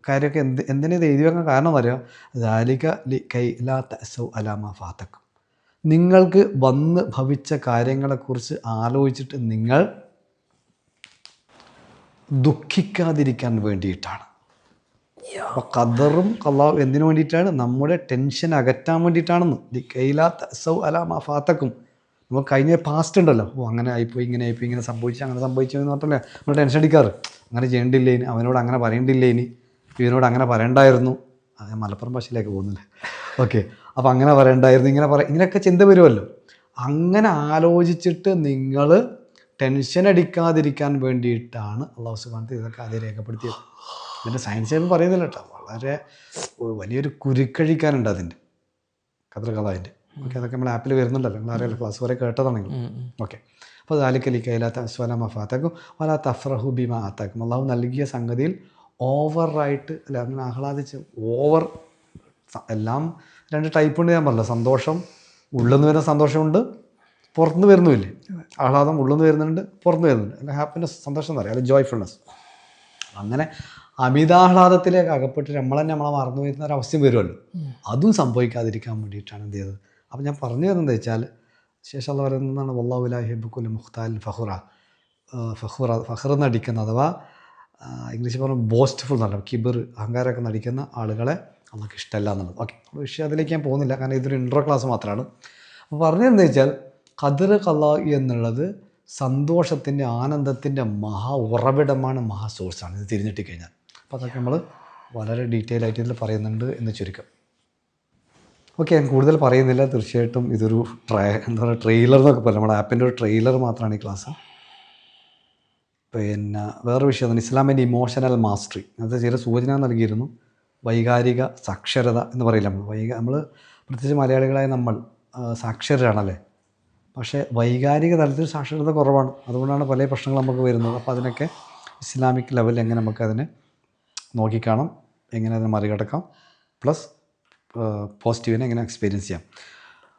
കാര്യമൊക്കെ എന്തിനാ ഇത് എഴുതി വെക്കാൻ കാരണം എന്നറിയാം. ദാലിക ലി കൈ ലാ തഅസൗ അലാ മാ ഫാതക്കും, നിങ്ങൾക്ക് വന്ന് ഭവിച്ച കാര്യങ്ങളെക്കുറിച്ച് ആലോചിച്ചിട്ട് നിങ്ങൾ ദുഃഖിക്കാതിരിക്കാൻ വേണ്ടിയിട്ടാണ്. അപ്പോൾ ഖദറും ഖലാഉം എന്തിനു വേണ്ടിയിട്ടാണ്? നമ്മുടെ ടെൻഷൻ അകറ്റാൻ വേണ്ടിയിട്ടാണെന്ന്. ലി ലാ തഅസൗ അലാ മാ ഫാതക്കും, നമുക്ക് കഴിഞ്ഞ പാസ്റ്റ് ഉണ്ടല്ലോ, അങ്ങനെ ആയിപ്പോയി, ഇങ്ങനെ ആയിപ്പോയി, ഇങ്ങനെ സംഭവിച്ചു, അങ്ങനെ സംഭവിച്ചു എന്ന് പറഞ്ഞല്ലേ നമ്മൾ ടെൻഷൻ അടിക്കാറ്. അങ്ങനെ ചെയ്യേണ്ടില്ലേ ഇനി, അവനോട് അങ്ങനെ പറയേണ്ടില്ലേ ഇനി, ഇവനോട് അങ്ങനെ പറയണ്ടായിരുന്നു. മലപ്പുറം ഭാഷയിലേക്ക് പോകുന്നില്ല. ഓക്കെ, അപ്പോൾ അങ്ങനെ പറയണ്ടായിരുന്നു, ഇങ്ങനെയൊക്കെ ചിന്ത വരുമല്ലോ. അങ്ങനെ ആലോചിച്ചിട്ട് നിങ്ങൾ ടെൻഷൻ അടിക്കാതിരിക്കാൻ വേണ്ടിയിട്ടാണ് അള്ളാഹു സുബ്ഹാനഹു ഇതൊക്കെ ആദ്യം രേഖപ്പെടുത്തിയത്. ഇതിൻ്റെ സയൻസ് പറയുന്നില്ല കേട്ടോ, വളരെ വലിയൊരു കുരുക്കഴിക്കാനുണ്ട് അതിൻ്റെ ഖദർ ഖലാഇൻ്റെ. ഓക്കെ, അതൊക്കെ നമ്മൾ ആപ്പിൽ വരുന്നുണ്ടല്ലോ, നിങ്ങൾ അറിയാലോ, ക്ലാസ് വരെ കേട്ടതാണെങ്കിൽ. ഓക്കെ, അപ്പോൾ ദാലിക തഅസ്വല മഫാതക്കും വലാ തഫ്റഹു ബിമാ ആതാക്കും, അള്ളാഹു നൽകിയ സംഗതിയിൽ ഓവറായിട്ട് അല്ല, അങ്ങനെ ആഹ്ലാദിച്ച് ഓവർ. എല്ലാം 2 ടൈപ്പ് ഉണ്ട് ഞാൻ പറഞ്ഞല്ലോ. സന്തോഷം ഉള്ളിൽ നിന്ന് വരുന്ന സന്തോഷമുണ്ട്, പുറത്തുനിന്ന് വരുന്നുമില്ലേ. ആഹ്ലാദം ഉള്ളിൽ നിന്ന് വരുന്നുണ്ട്, പുറത്തുനിന്ന് വരുന്നുണ്ട്. അല്ല ഹാപ്പിനെസ്, സന്തോഷം എന്ന് പറയാം, അല്ല ജോയ്ഫുൾനെസ്. അങ്ങനെ അമിതാഹ്ലാദത്തിലേക്ക് അകപ്പെട്ട് നമ്മൾ തന്നെ നമ്മളെ മറന്നു വരുന്ന ഒരവസ്ഥയും വരുമല്ലോ. അതും സംഭവിക്കാതിരിക്കാൻ വേണ്ടിയിട്ടാണ് എന്ത് ചെയ്തത്. അപ്പോൾ ഞാൻ പറഞ്ഞു തരുന്നത് വെച്ചാൽ, ശേഷം അള്ളാഹു പറയുന്നതാണ് വല്ലാഹു ലാ യുഹിബ്ബു മുഖ്താലിൻ ഫഖ്റ നടിക്കുന്ന, അഥവാ ഇംഗ്ലീഷിൽ പറഞ്ഞാൽ ബോസ്റ്റ്ഫുൾ എന്നല്ല, കിബർ അഹങ്കാരമൊക്കെ നടിക്കുന്ന ആളുകളെ നമുക്ക് ഇഷ്ടമല്ല എന്നുള്ളത്. ഓക്കെ, വിഷയം അതിലേക്ക് ഞാൻ പോകുന്നില്ല, കാരണം ഇതൊരു ഇൻട്രോ ക്ലാസ് മാത്രമാണ്. അപ്പോൾ പറഞ്ഞതെന്ന് വെച്ചാൽ ഖദർ ഖലാഇ എന്നുള്ളത് സന്തോഷത്തിൻ്റെ, ആനന്ദത്തിൻ്റെ മഹാ ഉറവിടമാണ്, മഹാ സോഴ്സാണ് ഇത് തിരിഞ്ഞിട്ട് കഴിഞ്ഞാൽ. അപ്പോൾ അതൊക്കെ നമ്മൾ വളരെ ഡീറ്റെയിൽ ആയിട്ട് ഇതിൽ പറയുന്നുണ്ട് എന്ന് ചുരുക്കം. ഓക്കെ, ഞാൻ കൂടുതൽ പറയുന്നില്ല. തീർച്ചയായിട്ടും ഇതൊരു എന്താ പറയുക, ട്രെയിലർ എന്നൊക്കെ പറയും, നമ്മുടെ ആപ്പിൻ്റെ ഒരു ട്രെയിലർ മാത്രമാണ് ഈ ക്ലാസ്. പിന്നെ വേറെ വിഷയം, ഇസ്ലാമിൻ്റെ ഇമോഷണൽ മാസ്റ്ററി, അത് ചില സൂചന നൽകിയിരുന്നു. വൈകാരിക സാക്ഷരത എന്ന് പറയില്ല നമ്മൾ പ്രത്യേകിച്ച് മലയാളികളായ നമ്മൾ സാക്ഷരരാണല്ലേ, പക്ഷേ വൈകാരിക തലത്തിൽ സാക്ഷരത കുറവാണ്. അതുകൊണ്ടാണ് പല പ്രശ്നങ്ങൾ നമുക്ക് വരുന്നത്. അപ്പോൾ അതിനൊക്കെ ഇസ്ലാമിക് ലെവലിൽ എങ്ങനെ നമുക്കതിനെ നോക്കിക്കാണാം, എങ്ങനെ അതിനെ മറികടക്കാം, പ്ലസ് പോസിറ്റീവിനെ എങ്ങനെ എക്സ്പീരിയൻസ് ചെയ്യാം.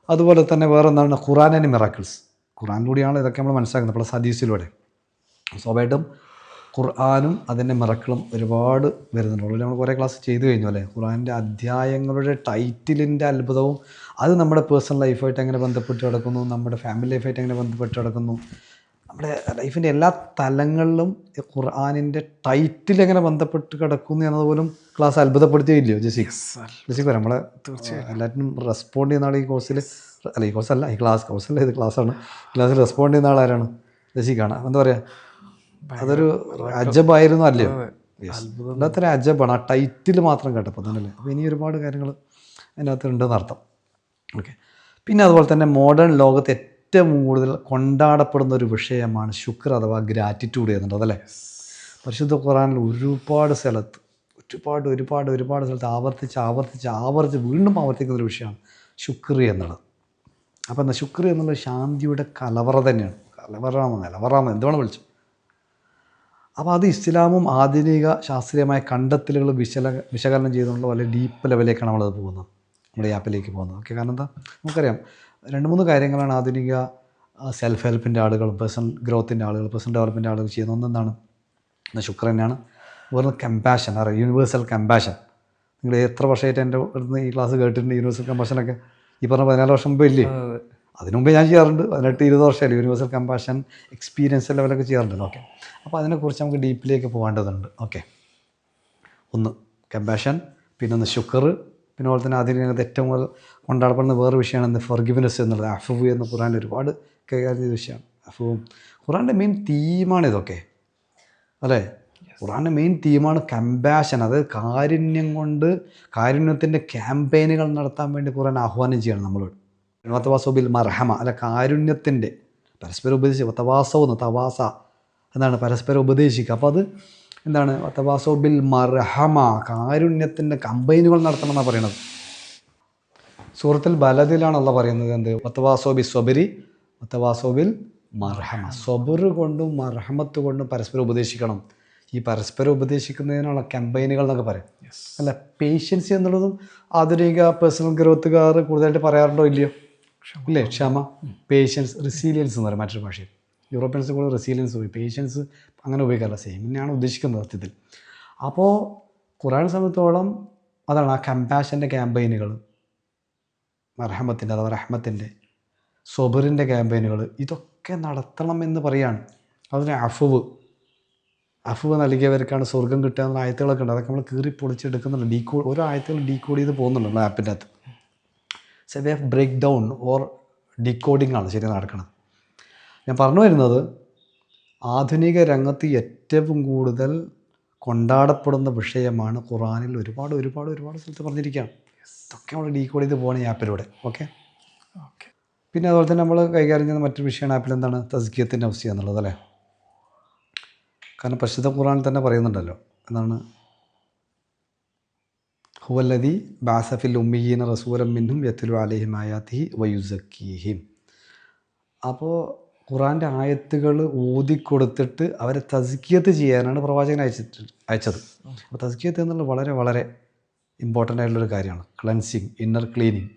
അതുപോലെ തന്നെ വേറെ എന്താണ്, ഖുർആൻ ആൻഡ് മിറാക്കിൾസ്. ഖുർആനിലൂടെയാണ് ഇതൊക്കെ നമ്മൾ മനസ്സിലാക്കുന്നത്, പ്ലസ് ഹദീസിലൂടെ. സ്വാഭാവികമായിട്ടും ഖുർആനും അതിൻ്റെ മിറക്കിളും ഒരുപാട് വരുന്നുണ്ട്. നമ്മൾ കുറേ ക്ലാസ് ചെയ്തു കഴിഞ്ഞു അല്ലേ. ഖുർആനിൻ്റെ അധ്യായങ്ങളുടെ ടൈറ്റിലിൻ്റെ അത്ഭുതവും അത് നമ്മുടെ പേഴ്സണൽ ലൈഫായിട്ട് എങ്ങനെ ബന്ധപ്പെട്ട് കിടക്കുന്നു, നമ്മുടെ ഫാമിലി ലൈഫായിട്ട് എങ്ങനെ ബന്ധപ്പെട്ട് കിടക്കുന്നു, നമ്മുടെ ലൈഫിൻ്റെ എല്ലാ തലങ്ങളിലും ഖുർആനിൻ്റെ ടൈറ്റിൽ എങ്ങനെ ബന്ധപ്പെട്ട് കിടക്കുന്നു എന്നതുപോലും ക്ലാസ് അത്ഭുതപ്പെടുത്തിയില്ലയോ ജസിക്ക് വരാം. നമ്മളെ തീർച്ചയായും എല്ലാറ്റിനും റെസ്പോണ്ട് ചെയ്യുന്ന ആൾ ഈ കോഴ്സിൽ, അല്ല ഈ കോഴ്സല്ല, ഈ കോഴ്സല്ല, ഇത് ക്ലാസ്സാണ്. ക്ലാസ്സിൽ റെസ്പോണ്ട് ചെയ്യുന്ന ആളാരാണ്? ജസിക്കാണ്. എന്താ പറയുക, അതൊരു അജബായിരുന്നു അല്ലയോ? അല്ലാത്തൊരു അജബാണ് ആ ടൈറ്റിൽ മാത്രം കേട്ടപ്പോൾ തന്നെയല്ലേ. അപ്പോൾ ഇനി ഒരുപാട് കാര്യങ്ങൾ അതിനകത്ത് ഉണ്ടെന്ന് അർത്ഥം. ഓക്കെ, പിന്നെ അതുപോലെ തന്നെ മോഡേൺ ലോകത്ത് ഏറ്റവും കൂടുതൽ കൊണ്ടാടപ്പെടുന്ന ഒരു വിഷയമാണ് ശുക്ർ അഥവാ ഗ്രാറ്റിറ്റ്യൂഡ് എന്നുള്ളത് അല്ലേ. പരിശുദ്ധ ഖുർആനിൽ ഒരുപാട് സ്ഥലത്ത് ഒരുപാട് സ്ഥലത്ത് ആവർത്തിച്ച് വീണ്ടും ആവർത്തിക്കുന്ന ഒരു വിഷയമാണ് ശുക്ർ എന്നുള്ളത്. അപ്പോൾ എന്താ ശുക്ർ എന്നുള്ളത് ശാന്തിയുടെ കലവറ തന്നെയാണ്. നിലവറാമോ എന്തുവേണം വിളിച്ചു. അപ്പോൾ അത് ഇസ്ലാമും ആധുനിക ശാസ്ത്രീയമായ കണ്ടെത്തലുകൾ വിശകലനം ചെയ്തുകൊണ്ടുള്ള വളരെ ഡീപ്പ് ലെവലിലേക്കാണ് നമ്മളത് പോകുന്നത്, നമ്മുടെ ഈ ആപ്പിലേക്ക് പോകുന്നത്. ഓക്കെ, കാരണം എന്താ നമുക്കറിയാം 2-3 കാര്യങ്ങളാണ് ആധുനിക സെൽഫ് ഹെൽപ്പിൻ്റെ ആളുകളും പേഴ്സണൽ ഗ്രോത്തിൻ്റെ ആളുകൾ, പേഴ്സണൽ ഡെവലപ്മെൻറ്റ് ആളുകൾ ചെയ്യുന്നത്. ഒന്നെന്താണ്, ശുക്ർ തന്നെയാണ്. വേറെ കമ്പാഷൻ, അറിയാം, യൂണിവേഴ്സൽ കമ്പാഷൻ. നിങ്ങൾ എത്ര വർഷമായിട്ട് എൻ്റെ അടുത്ത് ഈ ക്ലാസ് കേട്ടിട്ടുണ്ട് യൂണിവേഴ്സൽ കമ്പാഷനൊക്കെ? ഈ പറഞ്ഞ 14 വർഷം മുമ്പ് ഇല്ലേ? അതിനു മുമ്പേ ഞാൻ ചെയ്യാറുണ്ട്. 18-20 വർഷമല്ലേ യൂണിവേഴ്സൽ കമ്പാഷൻ എക്സ്പീരിയൻസ് ലെവലൊക്കെ ചെയ്യാറുണ്ടല്ലോ. ഓക്കെ, അപ്പോൾ അതിനെക്കുറിച്ച് നമുക്ക് ഡീപ്പിലേക്ക് പോകേണ്ടതുണ്ട്. ഓക്കെ, ഒന്ന് കമ്പാഷൻ, പിന്നെ ഒന്ന് ശുക്ർ, പിന്നെ അതുപോലെ തന്നെ അതിനകത്ത് ഏറ്റവും കൂടുതൽ കൊണ്ടാടപ്പെടുന്ന വേറെ വിഷയമാണ് എന്ത്, ഫർഗിവ്നെസ് എന്നുള്ളത്. അഫ്വ് എന്ന് ഖുർആനിൽ ഒരുപാട് കൈകാര്യം ചെയ്ത വിഷയമാണ് അഫ്വും. ഖുർആൻ്റെ മെയിൻ തീമാണ് ഇതൊക്കെ അല്ലേ. ഖുർആൻ്റെ മെയിൻ തീമാണ് കമ്പാഷൻ, അതായത് കാരുണ്യം കൊണ്ട് കാരുണ്യത്തിൻ്റെ ക്യാമ്പയിനുകൾ നടത്താൻ വേണ്ടി ഖുർആൻ ആഹ്വാനം ചെയ്യണം നമ്മളോട്. വതവാസോബിൽ മർഹമ, അല്ല കാരുണ്യത്തിൻ്റെ പരസ്പരം ഉപദേശിക്കുക. വതവാസോന്ന് തവാസ എന്താണ്, പരസ്പരം ഉപദേശിക്കുക. അപ്പോൾ അത് എന്താണ്, വതവാസോബിൽ മർഹമ, കാരുണ്യത്തിൻ്റെ കമ്പൈനുകൾ നടത്തണം എന്നാണ് പറയണത്. സൂറത്തുൽ ബലദിലാണ് അള്ളാഹ് പറയുന്നത് എന്ത്, വതവാസോബി സ്വബരി വതവാസൗ ബിൽ മർഹമ. സബർ കൊണ്ടും മർഹമത്ത് കൊണ്ടും പരസ്പരം ഉപദേശിക്കണം. ഈ പരസ്പരം ഉപദേശിക്കുന്നതിനുള്ള ക്യാമ്പയിനുകൾ എന്നൊക്കെ പറയും അല്ല. പേഷ്യൻസ് എന്നുള്ളതും ആധുനിക പേഴ്സണൽ ഗ്രോത്തുകാർ കൂടുതലായിട്ട് പറയാറുണ്ടോ ഇല്ലയോ? ഇല്ലേ? ക്ഷമ, പേഷ്യൻസ്, റെസീലിയൻസ് എന്ന് പറയും മറ്റൊരു ഭാഷയിൽ. യൂറോപ്യൻസ് കൂടുതൽ റെസീലിയൻസ് പോയി, പേഷ്യൻസ് അങ്ങനെ ഉപയോഗിക്കാറില്ല. സെയിം തന്നെയാണ് ഉദ്ദേശിക്കുന്നത് സത്യത്തിൽ. അപ്പോൾ ഖുർആനെ സംബന്ധിച്ചോളം അതാണ് ആ കമ്പാഷൻ്റെ ക്യാമ്പയിനുകൾ, മർഹമത്തിൻ്റെ അഥവാ റഹ്മത്തിൻ്റെ, സൊബറിൻ്റെ ക്യാമ്പയിനുകൾ ഇതൊക്കെ നടത്തണം എന്ന് പറയാണ്. അതിന് അഫുവ് നൽകിയവർക്കാണ് സ്വർഗം കിട്ടുക എന്നുള്ള ആയത്തുകളൊക്കെ ഉണ്ട്. അതൊക്കെ നമ്മൾ കീറി പൊളിച്ചെടുക്കുന്നുണ്ട്. ഓരോ ആയത്തുകൾ ഡീകോഡ് ചെയ്ത് പോകുന്നുണ്ട് നമ്മൾ ആപ്പിൻ്റെ അകത്ത്. So way of break down or decoding ആണ് ശരി നടക്കുന്നത്. ഞാൻ പറഞ്ഞു വരുന്നത് ആധുനിക രംഗത്ത് ഏറ്റവും കൂടുതൽ കൊണ്ടാടപ്പെടുന്ന വിഷയമാണ് ഖുർആനിൽ ഒരുപാട് സ്ഥലത്ത് പറഞ്ഞിരിക്കുകയാണ്. ഇതൊക്കെ നമ്മൾ ഡീകോഡ് ചെയ്ത് പോകണം ഈ ആപ്പിലൂടെ. ഓക്കെ. പിന്നെ അതുപോലെ തന്നെ നമ്മൾ കൈകാര്യം ചെയ്യുന്ന മറ്റൊരു വിഷയമാണ് ആപ്പിൽ എന്താണ് തസ്കിയത്തിൻ്റെ അവസ്ഥ എന്നുള്ളത് അല്ലേ. കാരണം പരിശുദ്ധ ഖുർആനിൽ തന്നെ പറയുന്നുണ്ടല്ലോ എന്താണ് ഹുവല്ലദീ ബഅസ ഫിൽ ഉമ്മിയീന റസൂലൻ മിൻഹും യത്ലു അലൈഹിം ആയാതിഹി വയുസക്കീഹിം. അപ്പോൾ ഖുർആൻ്റെ ആയത്തുകൾ ഓതിക്കൊടുത്തിട്ട് അവരെ തസ്കിയത്ത് ചെയ്യാനാണ് പ്രവാചകൻ അയച്ചത്. അപ്പോൾ തസ്കിയത്ത് എന്നുള്ളത് വളരെ ഇമ്പോർട്ടൻ്റ് ആയിട്ടുള്ളൊരു കാര്യമാണ്. Cleansing, inner cleaning,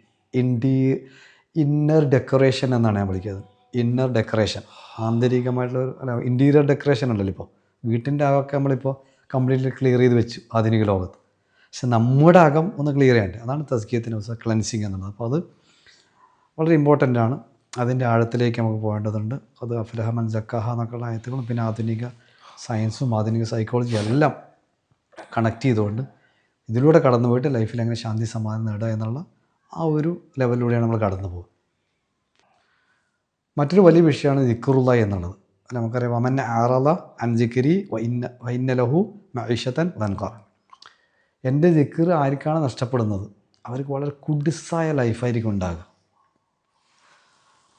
inner decoration എന്നാണ് ഞാൻ വിളിക്കുന്നത്. ഇന്നർ ഡെക്കറേഷൻ, ആന്തരികമായിട്ടുള്ള അല്ല ഇൻറ്റീരിയർ ഡെക്കറേഷൻ ഉണ്ടല്ലോ. ഇപ്പോൾ വീട്ടിൻ്റെ അകമൊക്കെ നമ്മളിപ്പോൾ കംപ്ലീറ്റ്ലി ക്ലിയർ ചെയ്ത് വെച്ചു ആധുനിക ലോകത്ത്. പക്ഷെ നമ്മുടെ അകം ഒന്ന് ക്ലിയർ ചെയ്യേണ്ടത്, അതാണ് തസ്കിയത്തിൻ്റെ അവസ്ഥ, ക്ലൻസിങ് എന്നുള്ളത്. അപ്പോൾ അത് വളരെ ഇമ്പോർട്ടൻ്റ് ആണ്. അതിൻ്റെ ആഴത്തിലേക്ക് നമുക്ക് പോകേണ്ടതുണ്ട്. അത് അഫ്ലഹ മൻ സക്കാഹ എന്നൊക്കെയുള്ള ആയത്തുകളും പിന്നെ ആധുനിക സയൻസും ആധുനിക സൈക്കോളജിയും എല്ലാം കണക്ട് ചെയ്തുകൊണ്ട് ഇതിലൂടെ കടന്നു പോയിട്ട് ലൈഫിൽ എങ്ങനെ ശാന്തി സമാധാനം നേടുക എന്നുള്ള ആ ഒരു ലെവലിലൂടെയാണ് നമ്മൾ കടന്നു പോകുക. മറ്റൊരു വലിയ വിഷയമാണ് ദിക്റുല്ലാ എന്നുള്ളത്. നമുക്കറിയാം വമൻ അഅറള അൻ ദിക്രി വഇന്ന ലഹു മഈശതൻ ദൻക. എൻ്റെ ദിക്ർ ആർക്കാണ് നഷ്ടപ്പെടുന്നത് അവർക്ക് വളരെ കുടിസായ ലൈഫായിരിക്കും ഉണ്ടാകുക.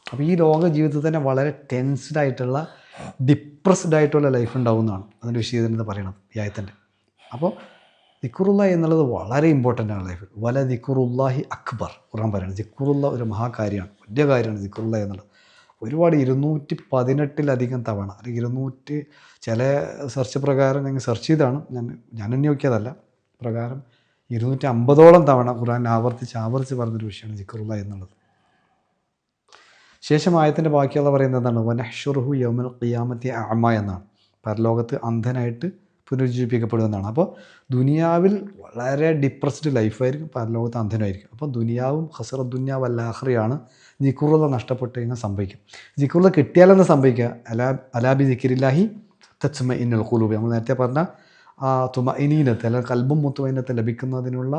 അപ്പോൾ ഈ ലോക ജീവിതത്തിൽ തന്നെ വളരെ ടെൻസ്ഡ് ആയിട്ടുള്ള ഡിപ്രസ്ഡ് ആയിട്ടുള്ള ലൈഫ് ഉണ്ടാവുന്നതാണ് അതിൻ്റെ വിശദീകരണത്തിൽ പറയണത് ഈ ആയത്തിൻ്റെ. അപ്പോൾ ദിക്റുല്ലാ എന്നുള്ളത് വളരെ ഇമ്പോർട്ടൻ്റ് ആണ് ലൈഫിൽ. വല ദിക്റുല്ലാഹി അക്ബർ ഖുർആൻ പറയുന്നത്. ദിക്റുല്ല ഒരു മഹാകാര്യമാണ്, വലിയ കാര്യമാണ് ദിക്റുല്ലാ എന്നുള്ളത്. ഒരുപാട് 218 തവണ അല്ലെങ്കിൽ 200 ചില സെർച്ച് പ്രകാരം ഞങ്ങൾ സെർച്ച് ചെയ്താണ്, ഞാൻ എണ്ണി നോക്കിയതല്ല, പ്രകാരം 250ഓളം തവണ ഖുർആൻ ആവർത്തിച്ച് പറഞ്ഞൊരു വിഷയമാണ് ദിക്റുല്ലാ എന്നുള്ളത്. ശേഷം ആയത്തിൻ്റെ ബാക്കിയുള്ള പറയുന്നത് എന്താണ്? വനഹ്ശുറുഹു യൗമൽ ഖിയാമത്തി അഅമ എന്നാണ്. പരലോകത്ത് അന്ധനായിട്ട് പുനരുജ്ജീവിപ്പിക്കപ്പെടുമെന്നാണ്. അപ്പോൾ ദുനിയാവിൽ വളരെ ഡിപ്രസ്ഡ് ലൈഫായിരിക്കും, പരലോകത്ത് അന്ധനായിരിക്കും. അപ്പോൾ ദുനിയാവും ഖസറ ദുനിയ വല്ലാഖിറയാണ്. ദിക്റുള്ള നഷ്ടപ്പെട്ട് കഴിഞ്ഞാൽ സംഭവിക്കും. ദിക്റുള്ള കിട്ടിയാലെന്ന് സംഭവിക്കുക അലാബി ദിക്രില്ലാഹി തത്മഇന്നുൽ ഖുലൂബ്. നമ്മൾ നേരത്തെ പറഞ്ഞ തുമഇനീനത്ത് അല്ലെങ്കിൽ കൽബും മുത്മഇനത്ത് ലഭിക്കുന്നതിനുള്ള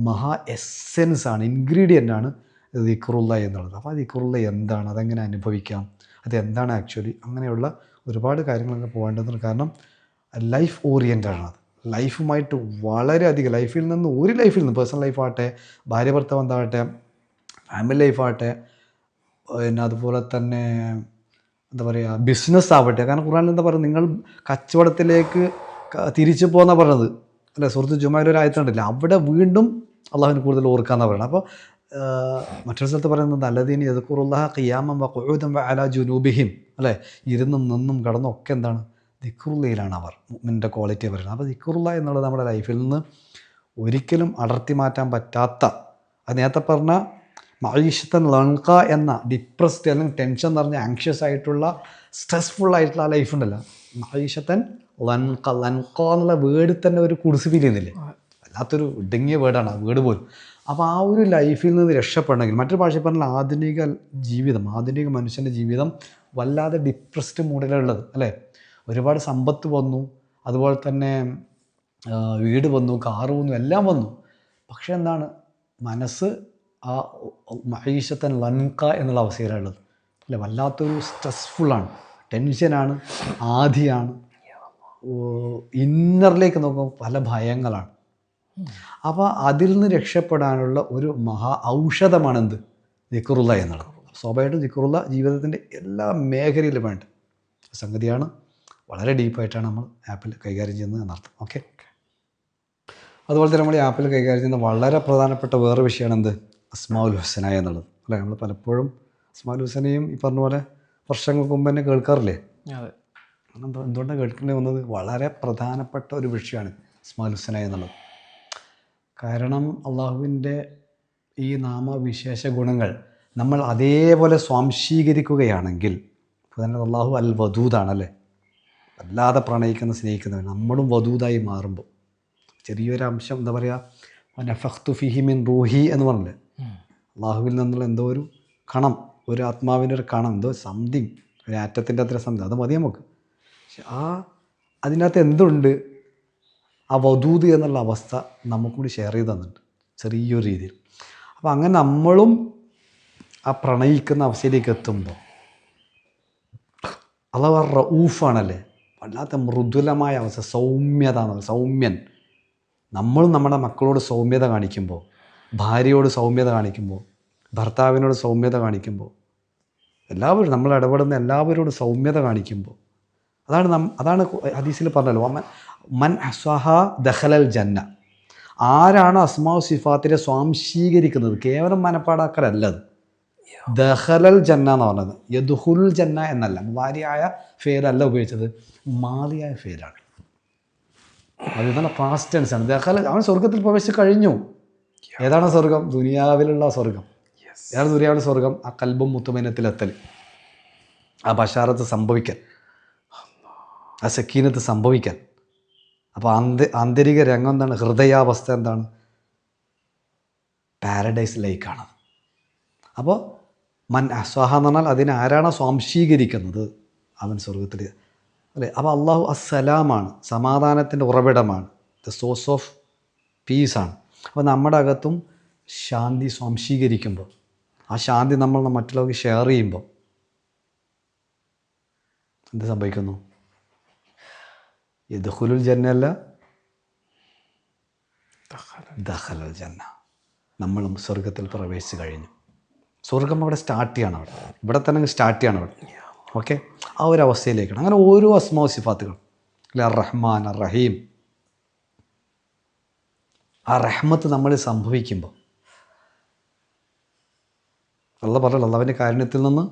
മഹാ എസ്സെൻസ് ആണ്, ഇൻഗ്രീഡിയൻ്റ് ആണ് ദിക്റുള്ള എന്നുള്ളത്. അപ്പോൾ ആ ദിക്റുള്ള എന്താണ്, അതെങ്ങനെ അനുഭവിക്കാം, അതെന്താണ് ആക്ച്വലി, അങ്ങനെയുള്ള ഒരുപാട് കാര്യങ്ങളൊക്കെ പോകേണ്ടതുണ്ട്. കാരണം ലൈഫ് ഓറിയൻറ്റഡ് ആണ്. ലൈഫുമായിട്ട് വളരെയധികം ലൈഫിൽ നിന്ന് പേഴ്സണൽ ലൈഫാകട്ടെ, ഭാര്യ ഭർത്താവ് ബന്ധമാകട്ടെ, ഫാമിലി ലൈഫാകട്ടെ, പിന്നെ അതുപോലെ തന്നെ എന്താ പറയുക ബിസിനസ് ആവട്ടെ. കാരണം ഖുർആനിൽ എന്താ പറയുക, നിങ്ങൾ കച്ചവടത്തിലേക്ക് തിരിച്ചു പോകുന്ന പറഞ്ഞത് അല്ലേ. സുഹൃത്ത് ജുമായിൽ ഒരു ആയത്തുണ്ടല്ലോ, അവിടെ വീണ്ടും അള്ളാഹുവിന് കൂടുതൽ ഓർക്കാമെന്നാണ് പറയുന്നത്. അപ്പോൾ മറ്റൊരു സ്ഥലത്ത് പറയുന്നത് അല്ലദീന യദ്കുറുല്ലാഹ ഖിയാമൻ വഖുഊദൻ വഅലാ ജുനൂബിഹിം അല്ലേ. ഇരുന്നും നിന്നും കടന്നും ഒക്കെ എന്താണ് ദിക്റുള്ളയിലാണ് അവർ മുഅ്മിൻ്റെ ക്വാളിറ്റി പറയുന്നത്. അപ്പോൾ ദിക്റുള്ള എന്നുള്ളത് നമ്മുടെ ലൈഫിൽ നിന്ന് ഒരിക്കലും അടർത്തി മാറ്റാൻ പറ്റാത്ത, അത് നേരത്തെ പറഞ്ഞ മഈശത്തൻ ലൻക എന്ന ഡിപ്രസ്ഡ് അല്ലെങ്കിൽ ടെൻഷൻ നിറഞ്ഞ ആങ്ഷ്യസ് ആയിട്ടുള്ള സ്ട്രെസ്ഫുൾ ആയിട്ടുള്ള ആ ലൈഫ് ഉണ്ടല്ലോ, മഈശത്തൻ ലൻക എന്നുള്ള വേർഡിൽ തന്നെ ഒരു കുടിസ് ഫീൽ ചെയ്യുന്നില്ലേ, വല്ലാത്തൊരു ഇടുങ്ങിയ വേർഡാണ് ആ വേർഡ് പോലും. അപ്പോൾ ആ ഒരു ലൈഫിൽ നിന്ന് രക്ഷപ്പെടണമെങ്കിൽ മറ്റൊരു ഭാഷയിൽ പറഞ്ഞാൽ ആധുനിക മനുഷ്യൻ്റെ ജീവിതം വല്ലാതെ ഡിപ്രസ്ഡ് മൂഡിലുള്ളത് അല്ലേ. ഒരുപാട് സമ്പത്ത് വന്നു, അതുപോലെ തന്നെ വീട് വന്നു, കാറ് വന്നു, എല്ലാം വന്നു. പക്ഷേ എന്താണ്, മനസ്സ് ആ മഈശത്തൻ ലൻക എന്നുള്ള അവസ്ഥയിലുള്ളത് അല്ലേ. വല്ലാത്തൊരു സ്ട്രെസ്ഫുള്ളാണ്, ടെൻഷനാണ്, ആധിയാണ്, ഇന്നറിലേക്ക് നോക്കുമ്പോൾ പല ഭയങ്ങളാണ്. അപ്പോൾ അതിൽ നിന്ന് രക്ഷപ്പെടാനുള്ള ഒരു മഹാ ഔഷധമാണ് എന്ത്, ദിക്റുള്ള എന്നുള്ളത്. സ്വാഭാവികമായിട്ടും ദിക്റുള്ള ജീവിതത്തിൻ്റെ എല്ലാ മേഖലയിലും വേണ്ട സംഗതിയാണ്. വളരെ ഡീപ്പായിട്ടാണ് നമ്മൾ ആപ്പിൽ കൈകാര്യം ചെയ്യുന്നത് എന്നർത്ഥം. ഓക്കെ. അതുപോലെ തന്നെ നമ്മൾ ഈ ആപ്പിൽ കൈകാര്യം ചെയ്യുന്ന വളരെ പ്രധാനപ്പെട്ട വേറെ വിഷയമാണ് എന്ത്, അസ്മാഉൽ ഹുസ്ന എന്നുള്ളത് അല്ലേ. നമ്മൾ പലപ്പോഴും അസ്മാഉൽ ഹുസ്നയും ഈ പറഞ്ഞ പോലെ വർഷങ്ങൾക്ക് മുമ്പ് തന്നെ കേൾക്കാറില്ലേ? അതെ. എന്തുകൊണ്ടാണ് കേൾക്കേണ്ടി വന്നത്? വളരെ പ്രധാനപ്പെട്ട ഒരു വിഷയമാണ് അസ്മാഉൽ ഹുസ്ന എന്നുള്ളത്. കാരണം അള്ളാഹുവിൻ്റെ ഈ നാമവിശേഷ ഗുണങ്ങൾ നമ്മൾ അതേപോലെ സ്വാംശീകരിക്കുകയാണെങ്കിൽ, ഇപ്പോൾ തന്നെ അള്ളാഹു അൽ വദൂദാണല്ലേ, വല്ലാതെ പ്രണയിക്കുന്ന സ്നേഹിക്കുന്നവൻ. നമ്മളും വദൂദായി മാറുമ്പോൾ ചെറിയൊരു അംശം എന്താ പറയുക, നഫഖ്തു ഫീഹി മിൻ റൂഹി എന്ന് പറഞ്ഞില്ലേ, അള്ളാഹുവിൽ നിന്നുള്ള എന്തോ ഒരു കണം, ഒരു ആത്മാവിൻ്റെ ഒരു കണം, എന്തോ സംതിങ്, ഒരു ആറ്റത്തിൻ്റെ അത്ര സംതിങ്, അത് മതി നമുക്ക്. പക്ഷെ അതിനകത്ത് എന്തുണ്ട്, ആ വദൂദ് എന്നുള്ള അവസ്ഥ നമുക്കും കൂടി ഷെയർ ചെയ്ത് തന്നിട്ടുണ്ട് ചെറിയൊരു രീതിയിൽ. അപ്പോൾ അങ്ങനെ നമ്മളും ആ പ്രണയിക്കുന്ന അവസ്ഥയിലേക്ക് എത്തുമ്പോൾ അള്ളാഹു റഊഫാണല്ലേ, വല്ലാത്ത മൃദുലമായ അവസ്ഥ, സൗമ്യത എന്ന്, സൗമ്യൻ. നമ്മളും നമ്മുടെ മക്കളോട് സൗമ്യത കാണിക്കുമ്പോൾ, ഭാര്യയോട് സൗമ്യത കാണിക്കുമ്പോൾ, ഭർത്താവിനോട് സൗമ്യത കാണിക്കുമ്പോൾ, എല്ലാവരും നമ്മൾ ഇടപെടുന്ന എല്ലാവരോടും സൗമ്യത കാണിക്കുമ്പോൾ, അതാണ് ഹദീസിൽ പറഞ്ഞല്ലോ, മൻ അസ്വഹ ദഖലൽ ജന്ന. ആരാണ് അസ്മാഉ സിഫാത്തിനെ സ്വാംശീകരിക്കുന്നത്, കേവലം മനപ്പാടാക്കലല്ല, അത് ദഖലൽ ജന്ന എന്ന് പറഞ്ഞത്. യദ്ഖുലുൽ ജന്ന എന്നല്ല, ഭാര്യയായ ഫേരല്ല ഉപയോഗിച്ചത്, മാലിയായ ഫേരാണ്. അത് നല്ല പാസ്റ്റ് ടെൻസാണ്. ദഖല, അവൻ സ്വർഗത്തിൽ പ്രവേശിച്ച് കഴിഞ്ഞു. ഏതാണ് സ്വർഗം? ദുനിയാവിലുള്ള സ്വർഗം. ഏതാണ് ദുനിയാവിലെ സ്വർഗം? ആ കൽബും മുത്തുമൈനത്തിലെത്തൽ, ആ ബശാറത്ത് സംഭവിക്കൽ, ആ സക്കീനത്ത് സംഭവിക്കൽ. അപ്പോൾ ആന്തരിക രംഗം എന്താണ്? ഹൃദയാവസ്ഥ എന്താണ്? പാരഡൈസ് ലൈക്കാണ്. അപ്പോൾ മൻ അസ്വാഹ എന്ന് പറഞ്ഞാൽ അതിനെ ആരാണോ സ്വാംശീകരിക്കുന്നത് അവൻ സ്വർഗത്തിൽ, അല്ലേ? അപ്പോൾ അള്ളാഹു അസ്സലാമാണ്, സമാധാനത്തിൻ്റെ ഉറവിടമാണ്, ദ സോഴ്സ് ഓഫ് പീസാണ്. അപ്പോൾ നമ്മുടെ അകത്തും ശാന്തി സ്വാംശീകരിക്കുമ്പോൾ, ആ ശാന്തി നമ്മൾ മറ്റുള്ളവർക്ക് ഷെയർ ചെയ്യുമ്പോൾ എന്ത് സംഭവിക്കുന്നു? യദ്ഖുലുൽ ജന്നല്ല ദഖലൽ ജന്ന. നമ്മളും സ്വർഗത്തിൽ പ്രവേശിച്ച് കഴിഞ്ഞു. സ്വർഗം അവിടെ സ്റ്റാർട്ട് ചെയ്യണം, ഇവിടെ തന്നെ സ്റ്റാർട്ട് ചെയ്യണം അവിടെ. ഓക്കെ, ആ ഒരു അവസ്ഥയിലേക്കാണ്. അങ്ങനെ ഓരോ അസ്മാഉ സിഫാത്തുകൾ, അല്ലെ, അർ റഹ്മാൻ, അർ റഹീം, ആ റഹ്മത്ത് നമ്മൾ സംഭവിക്കുമ്പോൾ അള്ളാഹ് പറഞ്ഞല്ലോ, അള്ളാഹുവിൻ്റെ കാരുണ്യത്തിൽ നിന്ന്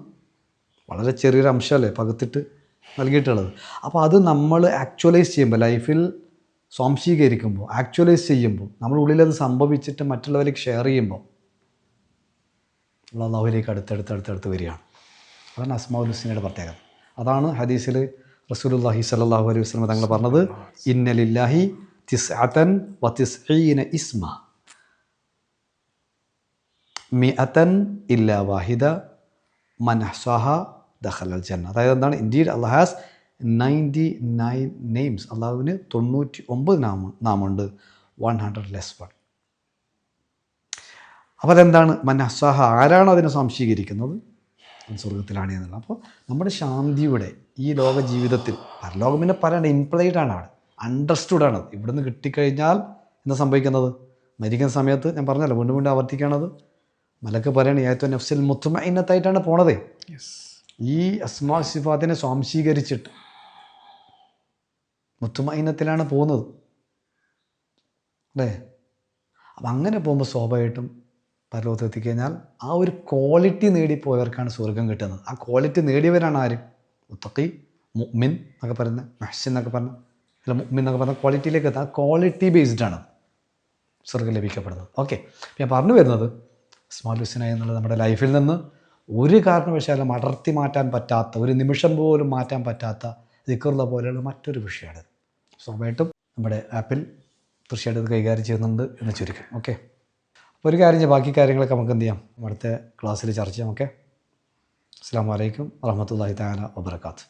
വളരെ ചെറിയൊരു അംശമല്ലേ പകുത്തിട്ട് നൽകിയിട്ടുള്ളത്. അപ്പോൾ അത് നമ്മൾ ആക്ച്വലൈസ് ചെയ്യുമ്പോൾ, ലൈഫിൽ സ്വാംശീകരിക്കുമ്പോൾ, ആക്ച്വലൈസ് ചെയ്യുമ്പോൾ, നമ്മുടെ ഉള്ളിലത് സംഭവിച്ചിട്ട് മറ്റുള്ളവരിലേക്ക് ഷെയർ ചെയ്യുമ്പോൾ അള്ളാഹുവിലേക്ക് അടുത്തടുത്ത് വരികയാണ്. അതാണ് അസ്മാഉൽ ഹുസ്നയുടെ പ്രത്യേകത. അതാണ് ഹദീസിൽ റസൂലുള്ളാഹി സ്വല്ലല്ലാഹു അലൈഹി വസല്ലം തങ്ങൾ പറഞ്ഞത്, ഇന്ന ലില്ലാഹി തിസ്അതൻ വതിസ്ഈന ഇസ്മ മിഅതൻ ഇല്ലാ വാഹിദ മൻ അഹ്സാഹ ദഖലൽ ജന്ന. അതായത് എന്താണ്? Indeed Allah has 99 names. അള്ളാഹുവിന് 99 നാമുണ്ട്, 100 ലെസ് വൺ. അപ്പോൾ അതെന്താണ്? മൻ അഹ്സാഹ, ആരാണോ അതിനെ സ്വാംശീകരിക്കുന്നത് സ്വർഗത്തിലാണ് എന്നുള്ളത്. അപ്പോൾ നമ്മുടെ ശാന്തിയുടെ ഈ ലോക ജീവിതത്തിൽ, പരലോകം പിന്നെ പറയണ്ട, ഇംപ്ലൈഡ് ആണ്, അവിടെ അണ്ടർസ്റ്റുഡ് ആണ്. ഇവിടുന്ന് കിട്ടിക്കഴിഞ്ഞാൽ എന്താ സംഭവിക്കുന്നത്? മരിക്കുന്ന സമയത്ത് ഞാൻ പറഞ്ഞല്ലോ, വീണ്ടും ആവർത്തിക്കുകയാണത്, മലക്ക് പറയണ ഏറ്റവും നഫ്സിൽ മുത്മഇന്നത്തായിട്ടാണ് പോണത്. ഈ അസ്മാഉ സിഫാത്തിനെ സ്വാംശീകരിച്ചിട്ട് മുത്മഇന്നത്തിലാണ് പോകുന്നത്, അല്ലേ? അപ്പം അങ്ങനെ പോകുമ്പോൾ സ്വാഭാവികമായിട്ടും പരലോകത്ത് എത്തിക്കഴിഞ്ഞാൽ ആ ഒരു ക്വാളിറ്റി നേടിപ്പോയവർക്കാണ് സ്വർഗം കിട്ടുന്നത്. ആ ക്വാളിറ്റി നേടിയവരാണ് ആര്? മുത്തഖി, മുഅ്മിൻ എന്നൊക്കെ പറയുന്നത്, മുഹ്സിൻ എന്നൊക്കെ പറഞ്ഞ, അല്ല മുഅ്മിൻ എന്നൊക്കെ പറഞ്ഞ ക്വാളിറ്റിയിലേക്ക് എത്താൻ ക്വാളിറ്റി ബേസ്ഡാണ് സ്വർഗം ലഭിക്കപ്പെടുന്നത്. ഓക്കെ, ഞാൻ പറഞ്ഞു വരുന്നത് അസ്മാഉൽ ഹുസ്ന എന്നുള്ളത് നമ്മുടെ ലൈഫിൽ നിന്ന് ഒരു കാരണവശാലും അടർത്തി മാറ്റാൻ പറ്റാത്ത, ഒരു നിമിഷം പോലും മാറ്റാൻ പറ്റാത്ത ദിക്റുള്ള പോലെയുള്ള മറ്റൊരു വിഷയമാണ്. സ്വാഭാവികമായിട്ടും നമ്മുടെ ആപ്പിൽ തീർച്ചയായിട്ടും ഇത് കൈകാര്യം ചെയ്യുന്നുണ്ട് എന്ന് ചുരുക്കം. ഓക്കെ, അപ്പോൾ ഒരു കാര്യം ചെയ്യാം, ബാക്കി കാര്യങ്ങളൊക്കെ നമുക്ക് എന്ത് ചെയ്യാം, അടുത്ത ക്ലാസ്സിൽ ചർച്ച ചെയ്യാം. ഓക്കെ, അസ്സലാമു അലൈക്കും വറഹ്മത്തുള്ളാഹി തആല വബറകാതുഹു.